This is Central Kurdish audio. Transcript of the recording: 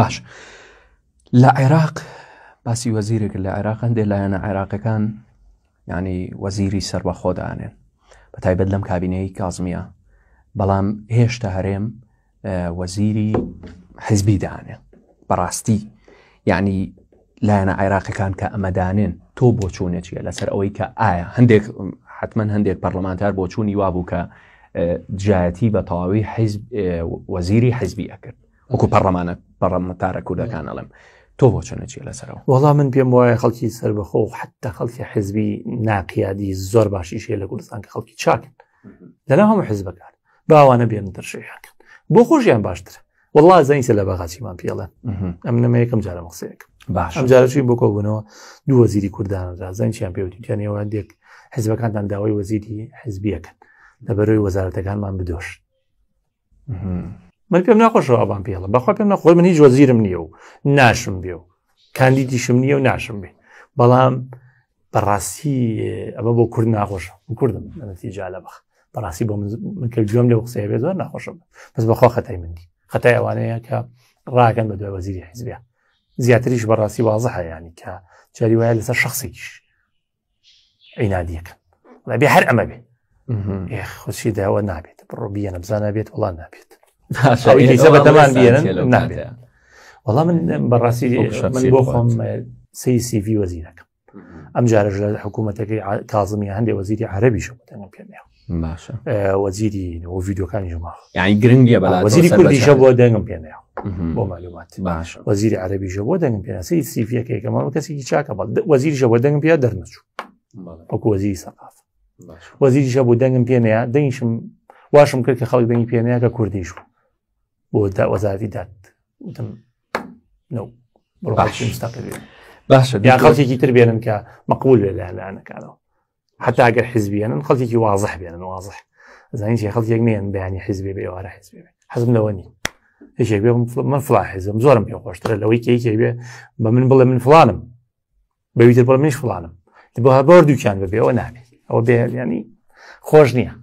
باش لە عێراق باسی وەزیرێک لە عێراق هەندێک لایەنە عێراقەکان ینی وەزیری سەربەخۆ دانێن بە تایبەت لەم کابینەی کازمیە، بەڵام هێشتا هەرێم وەزیری حیزبی دانێ. بەڕاستی یعنی لایەنە عێراقەکان کە ئەمەدانێن تۆ بۆ چوونێکیە لەسەر ئەوەی کە ئایا هەندێک حتمما هەندێک پەرلەمانتار بۆ چوونی وابوو کە جایەتی بە تەواوی وەزیری حیزبی ئەکرد وەکو پەرلەمانتارە کوردەکان ئەڵێم تۆ بۆ چۆنێکیە لەسەرەوە؟ وەڵام من پێم وایە خەڵکی سەربەخۆ و حتا خەڵکی حیزبی ناقیادی زۆر باشیشەیە لە کوردستان کە خەڵکی چاکن لەناو هەموو حیزبەکان باوانە بێن دەرشەیەکەن بۆ خۆشیان باشترە. وەڵڵا زەینسە لە بەغاچیمان پێڵێن ئەم نەمە یەکەم جارە قسەیەکم باش ئەم جارەچوین بۆ کۆبوونەوە دوو وەزیری کوردانەدا زەینچیان پێوتیانەوە هەندێک حیزبەکانتان داوای وەزیری حیزبیەکەن لەبەرەوەی وەزارەتەکانمان بدۆش. من پێم ناخۆشەوە ئەوان پێڵە بەخوا پێم ناخۆی من هیچ وەزیرم نییە و ناشم بێ و کاندیدیشم نییە و ناشم بێ، بەڵام بەڕاستی ئەمە بۆ کورد ناخۆشە و کوردم نەتیجا لە بەخ بەڕاستی بۆ من کە گوێم لێ قسەیە بێ زۆر ناخۆشە بەس بەخوا خەتای مندی خەتای ئەوانەیە کە ڕاکەن بە دوای وەزیری حیزبیە زیاتریش بەڕاستی وازەحە ینی کە جاری وایە لەسەر شخصێکیش عینادیەکەن بێ هەر ئەمە بێ خۆشی داوە نابێت بڕۆ بیە نەبزانە بێت وڵان نابێت بەتەمان بێنن نابێت. وەڵام من بەڕاستی من بۆ خۆم CV وەزیرەکەم ئەم جارەش لە حکوومەتەکەی کازمیە هەندێک وەزیری عەرەبیشە دەنگم پێنێ باشە وەزیری ڤیدیۆکانی ژما یعنی گرنگیە بەڵا وەزیری کوردیشە بۆ دەنگم پێنێ بۆ معلومات باش وەزیری عەرەبیشە بۆ دەنگم پێنێ CVەکەیکەمە کەسێکی چاکە وەزیریشە بۆ دەنگم پێ دەرنەچوو وەکو وەزیری سەقاف وەزیریشە بۆ دەنگم پێنەیە دەنگیشم واشم کرد کە خەڵک دەنگی پێنەیە کە کوردیش بۆ وەزارەتی داد وتم نو بڕۆ مستەقل باشە یان خەڵکێکی تر بێنن کە مەقبول بێ لایەنەکانەوە حتا ئەگەر حیزبیانن خەڵکێکی وازح بێنن وازح زانین خەڵکێک نیان بەیانی حیزبی بێ ئێوارە حیزبی بێ حەزم لەوە نی هیچێک بێ من فڵان حیزبم زۆرم پێ خۆشترە لەوەی کەیکێک بێ بە من بڵێ من فڵانم بەویتر بڵێ منیش فڵانم بۆ دووکیان ببێ ئەوە نابێت ئەوە بێ ینی خۆش نییە.